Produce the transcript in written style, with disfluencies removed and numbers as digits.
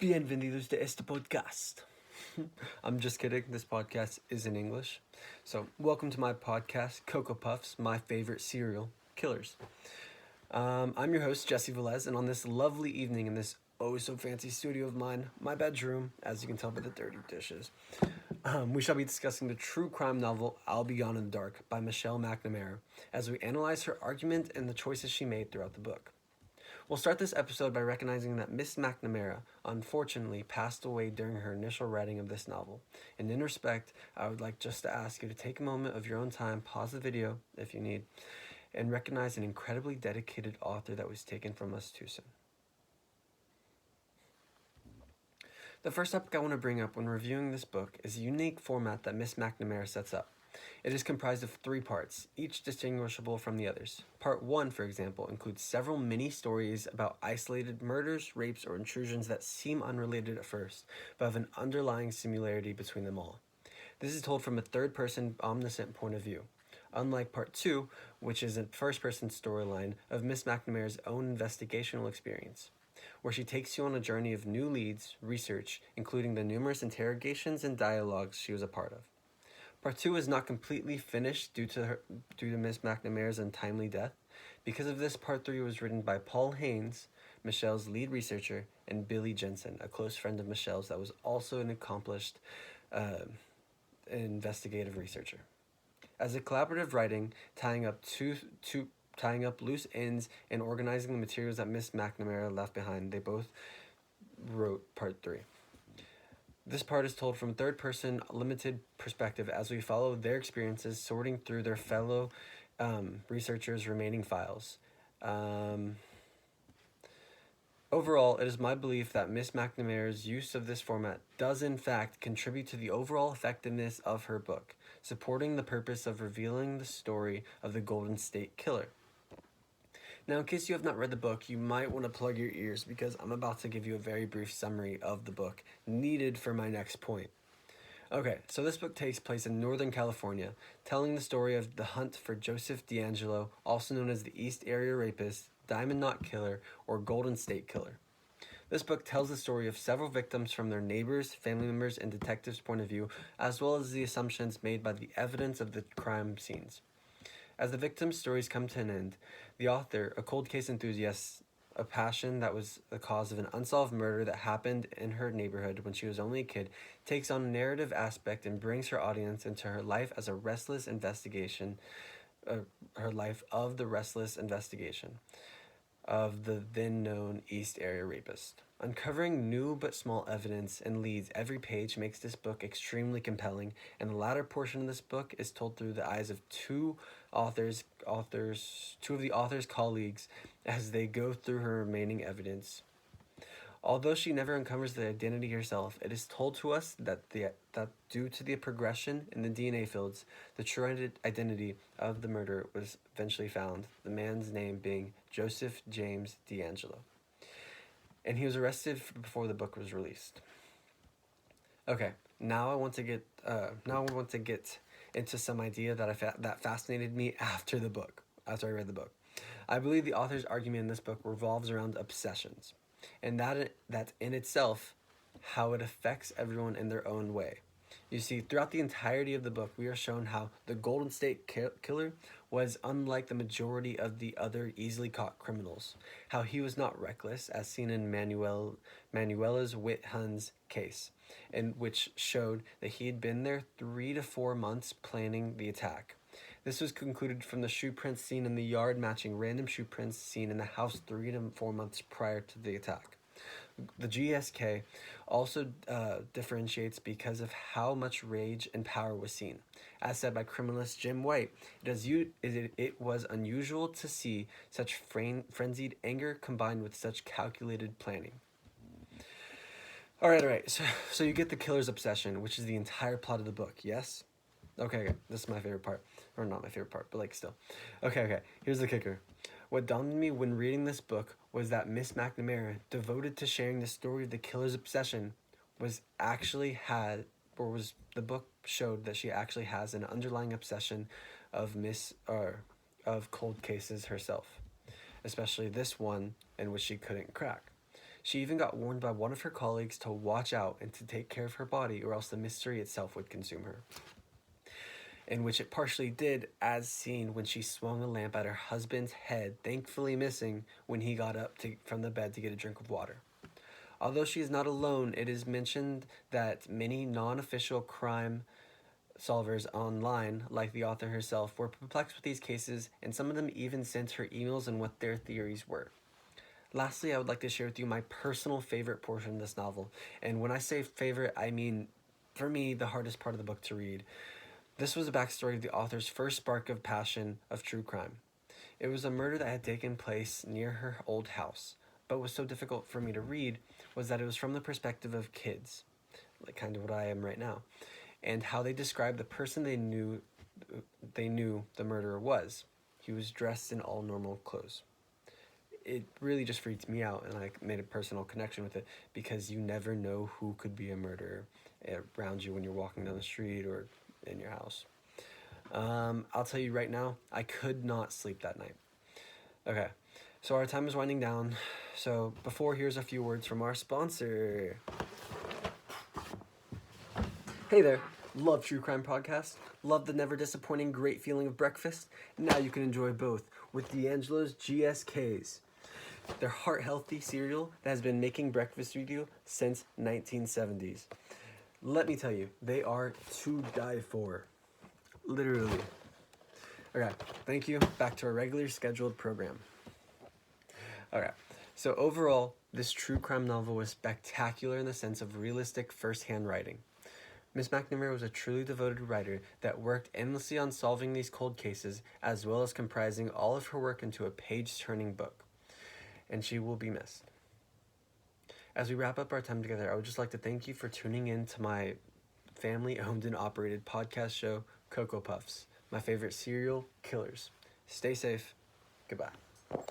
Bienvenidos to este podcast. I'm just kidding. This podcast is in English. So, welcome to my podcast, Cocoa Puffs, my favorite cereal, Killers. I'm your host, Jesse Velez, and on this lovely evening in this oh so fancy studio of mine, my bedroom, as you can tell by the dirty dishes, we shall be discussing the true crime novel I'll Be Gone in the Dark by Michelle McNamara as we analyze her argument and the choices she made throughout the book. We'll start this episode by recognizing that Miss McNamara unfortunately passed away during her initial writing of this novel. And in respect, I would like just to ask you to take a moment of your own time, pause the video if you need, and recognize an incredibly dedicated author that was taken from us too soon. The first topic I want to bring up when reviewing this book is the unique format that Miss McNamara sets up. It is comprised of 3 parts, each distinguishable from the others. Part 1, for example, includes several mini-stories about isolated murders, rapes, or intrusions that seem unrelated at first, but have an underlying similarity between them all. This is told from a third-person, omniscient point of view. Unlike Part 2, which is a first-person storyline of Miss McNamara's own investigational experience, where she takes you on a journey of new leads, research, including the numerous interrogations and dialogues she was a part of. Part 2 is not completely finished due to Miss McNamara's untimely death. Because of this, Part 3 was written by Paul Haynes, Michelle's lead researcher, and Billy Jensen, a close friend of Michelle's that was also an accomplished investigative researcher. As a collaborative writing, tying up loose ends and organizing the materials that Miss McNamara left behind, they both wrote Part 3. This part is told from a third-person, limited perspective as we follow their experiences sorting through their fellow researchers' remaining files. Overall, it is my belief that Miss McNamara's use of this format does in fact contribute to the overall effectiveness of her book, supporting the purpose of revealing the story of the Golden State Killer. Now, in case you have not read the book, you might want to plug your ears because I'm about to give you a very brief summary of the book needed for my next point. Okay, so this book takes place in Northern California, telling the story of the hunt for Joseph DeAngelo, also known as the East Area Rapist, Diamond Knot Killer, or Golden State Killer. This book tells the story of several victims from their neighbors, family members, and detectives' point of view, as well as the assumptions made by the evidence of the crime scenes. As the victims' stories come to an end, the author, a cold case enthusiast, a passion that was the cause of an unsolved murder that happened in her neighborhood when she was only a kid, takes on a narrative aspect and brings her audience into her life as a restless investigation, her life of the restless investigation of the then-known East Area Rapist. Uncovering new but small evidence and leads every page makes this book extremely compelling, and the latter portion of this book is told through the eyes of two of the author's colleagues as they go through her remaining evidence. Although she never uncovers the identity herself, it is told to us that due to the progression in the DNA fields, the true identity of the murderer was eventually found, the man's name being Joseph James DeAngelo. And he was arrested before the book was released. Okay, now I want to get into some idea that fascinated me after I read the book. I believe the author's argument in this book revolves around obsessions, and that in itself, how it affects everyone in their own way. You see, throughout the entirety of the book, we are shown how the Golden State Killer was unlike the majority of the other easily caught criminals. How he was not reckless, as seen in Manuela's Whithunt's case, in which showed that he had been there 3 to 4 months planning the attack. This was concluded from the shoe prints seen in the yard matching random shoe prints seen in the house 3 to 4 months prior to the attack. The GSK also differentiates because of how much rage and power was seen. As said by criminalist Jim White, it was unusual to see such frenzied anger combined with such calculated planning. All right. So you get the killer's obsession, which is the entire plot of the book, yes? Okay, this is my favorite part. Or not my favorite part, but like still. Okay, here's the kicker. What dawned on me when reading this book was that Miss McNamara, devoted to sharing the story of the killer's obsession, the book showed that she actually has an underlying obsession of cold cases herself, especially this one in which she couldn't crack. She even got warned by one of her colleagues to watch out and to take care of her body, or else the mystery itself would consume her. In which it partially did, as seen when she swung a lamp at her husband's head, thankfully missing when he got up from the bed to get a drink of water. Although she is not alone, it is mentioned that many non-official crime solvers online, like the author herself, were perplexed with these cases, and some of them even sent her emails on what their theories were. Lastly, I would like to share with you my personal favorite portion of this novel. And when I say favorite, I mean, for me, the hardest part of the book to read. This was a backstory of the author's first spark of passion of true crime. It was a murder that had taken place near her old house, but what was so difficult for me to read was that it was from the perspective of kids, like kind of what I am right now, and how they described the person they knew the murderer was. He was dressed in all normal clothes. It really just freaked me out, and I made a personal connection with it because you never know who could be a murderer around you when you're walking down the street or in your house. I'll tell you right now, I could not sleep that night. Okay, so our time is winding down. So before, here's a few words from our sponsor. Hey there, love true crime podcast? Love the never disappointing great feeling of breakfast? Now you can enjoy both with D'Angelo's GSKs. Their heart-healthy cereal that has been making breakfast with you since 1970s. Let me tell you, they are to die for. Literally. Okay, thank you. Back to our regular scheduled program. Okay, so overall, this true crime novel was spectacular in the sense of realistic first-hand writing. Miss McNamara was a truly devoted writer that worked endlessly on solving these cold cases, as well as comprising all of her work into a page-turning book. And she will be missed. As we wrap up our time together, I would just like to thank you for tuning in to my family-owned and operated podcast show, Cocoa Puffs, my favorite serial killers. Stay safe. Goodbye.